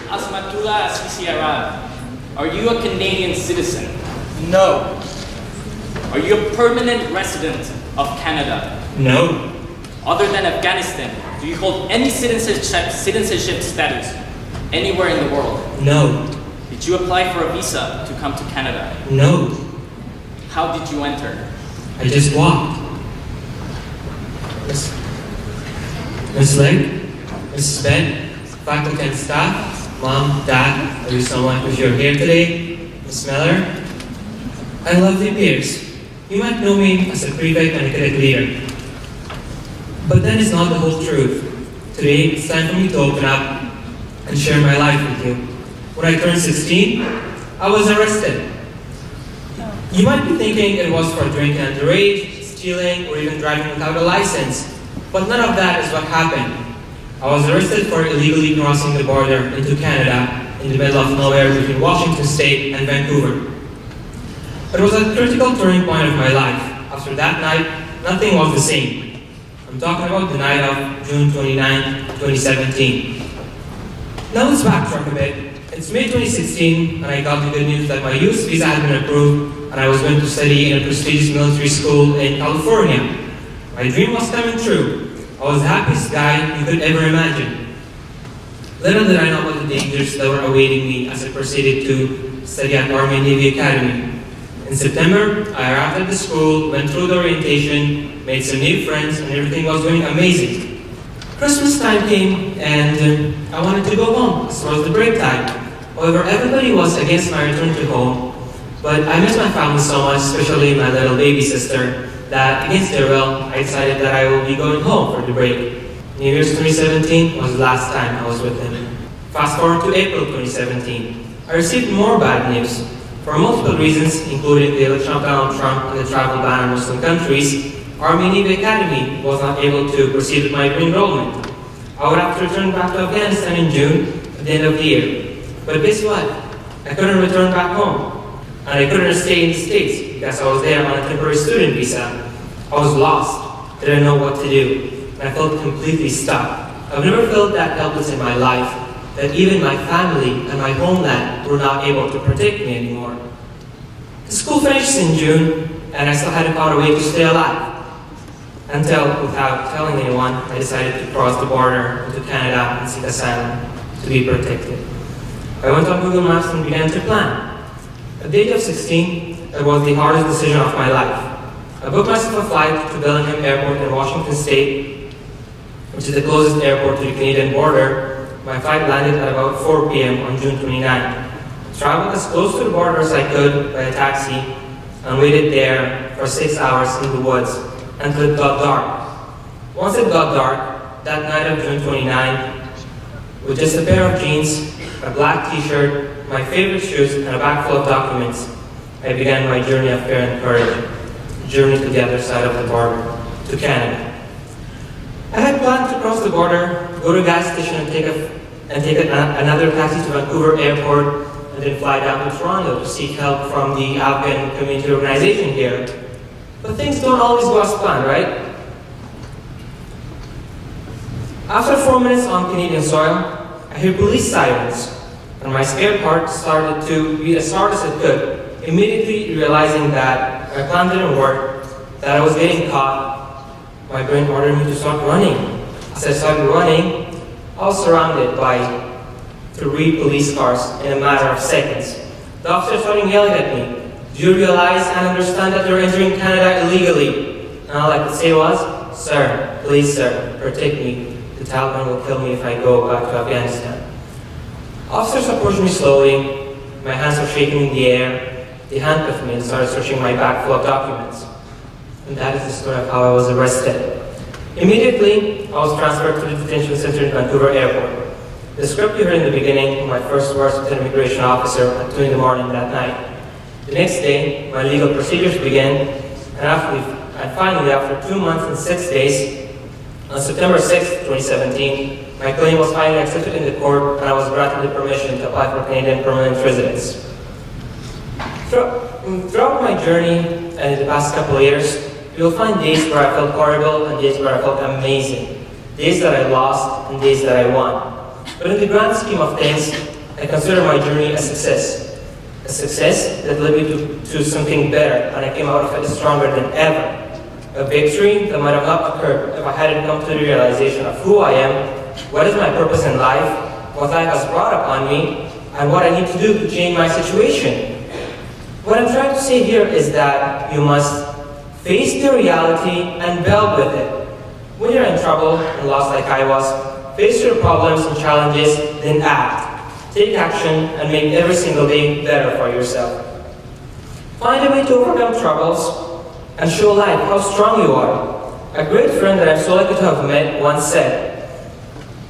Asmatullah Azizi Arab, are you a Canadian citizen? No. Are you a permanent resident of Canada? No. Other than Afghanistan, do you hold any citizenship status anywhere in the world? No. Did you apply for a visa to come to Canada? No. How did you enter? I just walked. Miss Lake, Mrs. Ben, faculty and staff, Mom, Dad, are you someone who's here today? Miss Miller? I love the peers. You might know me as a prefect and a cadet leader. But that is not the whole truth. Today, it's time for me to open up and share my life with you. When I turned 16, I was arrested. You might be thinking it was for drinking underage, stealing, or even driving without a license. But none of that is what happened. I was arrested for illegally crossing the border into Canada in the middle of nowhere between Washington State and Vancouver. It was a critical turning point of my life. After that night, nothing was the same. I'm talking about the night of June 29, 2017. Now let's backtrack a bit. It's May 2016, and I got the good news that my youth visa had been approved, and I was going to study in a prestigious military school in California. My dream was coming true. I was the happiest guy you could ever imagine. Little did I know about the dangers that were awaiting me as I proceeded to study at Army and Navy Academy. In September, I arrived at the school, went through the orientation, made some new friends, and everything was going amazing. Christmas time came, and I wanted to go home, as well as the break time. However, everybody was against my return to home, but I miss my family so much, especially my little baby sister, that against their will, I decided that I will be going home for the break. New Year's 2017 was the last time I was with them. Fast forward to April 2017. I received more bad news. For multiple reasons, including the election of Donald Trump and the travel ban on Muslim countries, Army and Navy Academy was not able to proceed with my re-enrollment. I would have to return back to Afghanistan in June at the end of the year. But guess what? I couldn't return back home. And I couldn't stay in the States because I was there on a temporary student visa. I was lost, didn't know what to do, and I felt completely stuck. I've never felt that helpless in my life, that even my family and my homeland were not able to protect me anymore. The school finished in June, and I still hadn't found a way to stay alive. Until, without telling anyone, I decided to cross the border into Canada and seek asylum to be protected. I went on Google Maps and began to plan. At the age of 16, it was the hardest decision of my life. I booked myself a flight to Bellingham Airport in Washington State, which is the closest airport to the Canadian border. My flight landed at about 4 p.m. on June 29. I traveled as close to the border as I could by a taxi and waited there for 6 hours in the woods until it got dark. Once it got dark, that night of June 29, with just a pair of jeans, a black t-shirt, my favorite shoes, and a bag full of documents, I began my journey of fear and courage, a journey to the other side of the border, to Canada. I had planned to cross the border, go to a gas station and take another taxi to Vancouver Airport, and then fly down to Toronto to seek help from the Afghan community organization here. But things don't always go as planned, right? After 4 minutes on Canadian soil, I hear police sirens, and my scared heart started to beat as hard as it could, immediately realizing that my plan didn't work, that I was getting caught. My brain ordered me to start running. As I started running, I was surrounded by 3 police cars in a matter of seconds. The officer started yelling at me, "Do you realize and understand that you're entering Canada illegally?" And all I could say was, "Sir, please sir, protect me. The Taliban will kill me if I go back to Afghanistan." Officers approached me slowly. My hands were shaking in the air. They handcuffed me and started searching my bag full of documents. And that is the story of how I was arrested. Immediately, I was transferred to the detention center in Vancouver Airport. The script you heard in the beginning, my first words with an immigration officer at 2 in the morning that night. The next day, my legal procedures began, and finally, after 2 months and 6 days, on September 6, 2017, my claim was finally accepted in the court, and I was granted the permission to apply for Canadian permanent residence. Throughout my journey and in the past couple of years, you'll find days where I felt horrible and days where I felt amazing. Days that I lost and days that I won. But in the grand scheme of things, I consider my journey a success. A success that led me to something better, and I came out of it stronger than ever. A victory that might have not occurred if I hadn't come to the realization of who I am, what is my purpose in life, what life has brought upon me, and what I need to do to change my situation. What I'm trying to say here is that you must face the reality and build with it. When you're in trouble and lost like I was, face your problems and challenges, then act. Take action and make every single day better for yourself. Find a way to overcome troubles and show life how strong you are. A great friend that I'm so lucky to have met once said,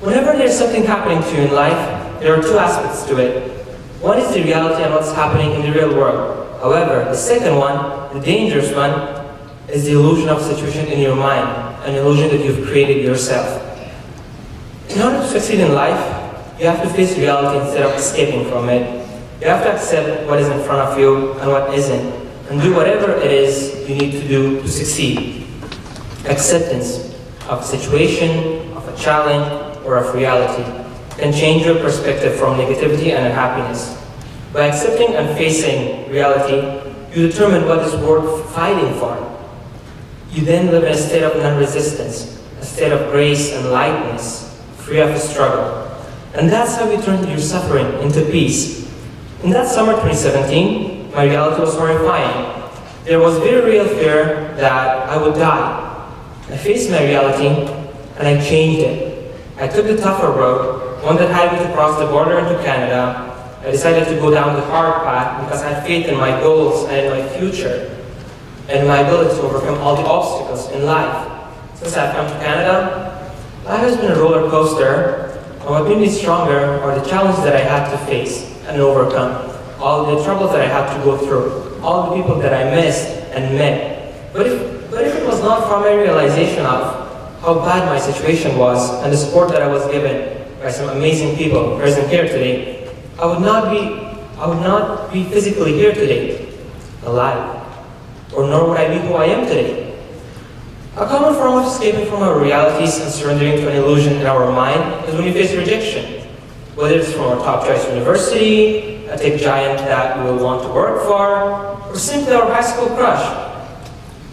whenever there's something happening to you in life, there are two aspects to it. One is the reality and what's happening in the real world. However, the second one, the dangerous one, is the illusion of a situation in your mind, an illusion that you've created yourself. In order to succeed in life, you have to face reality instead of escaping from it. You have to accept what is in front of you and what isn't, and do whatever it is you need to do to succeed. Acceptance of a situation, of a challenge, or of reality can change your perspective from negativity and unhappiness. By accepting and facing reality, you determine what is worth fighting for. You then live in a state of non-resistance, a state of grace and lightness, free of struggle. And that's how you turn your suffering into peace. In that summer 2017, my reality was horrifying. There was very real fear that I would die. I faced my reality and I changed it. I took the tougher road, one that had me to cross the border into Canada. I decided to go down the hard path because I had faith in my goals and in my future and my ability to overcome all the obstacles in life. Since I've come to Canada, life has been a roller coaster. And what made me stronger are the challenges that I had to face and overcome, all the troubles that I had to go through, all the people that I missed and met. But if it was not for my realization of how bad my situation was and the support that I was given by some amazing people present here today, I would not be physically here today, alive, or nor would I be who I am today. A common form of escaping from our realities and surrendering to an illusion in our mind is when we face rejection. Whether it's from our top choice university, a tech giant that we will want to work for, or simply our high school crush.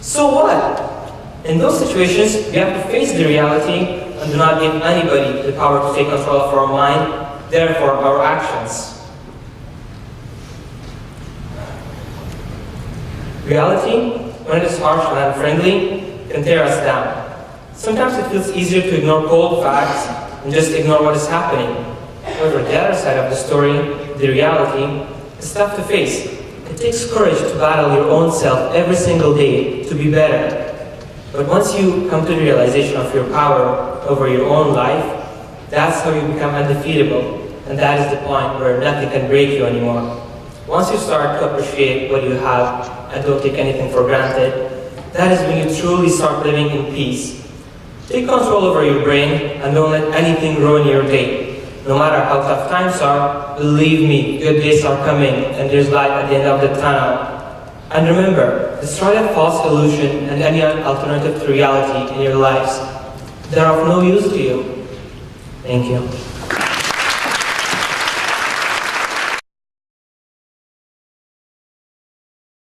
So what? In those situations, we have to face the reality and do not give anybody the power to take control of our mind, therefore our actions. Reality, when it is harsh and unfriendly, can tear us down. Sometimes it feels easier to ignore cold facts and just ignore what is happening. However, the other side of the story, the reality, is tough to face. It takes courage to battle your own self every single day to be better. But once you come to the realization of your power over your own life, that's how you become undefeatable. And that is the point where nothing can break you anymore. Once you start to appreciate what you have and don't take anything for granted, that is when you truly start living in peace. Take control over your brain and don't let anything ruin your day. No matter how tough times are, believe me, good days are coming and there's light at the end of the tunnel. And remember, destroy that false illusion and any alternative to reality in your lives. They are of no use to you. Thank you.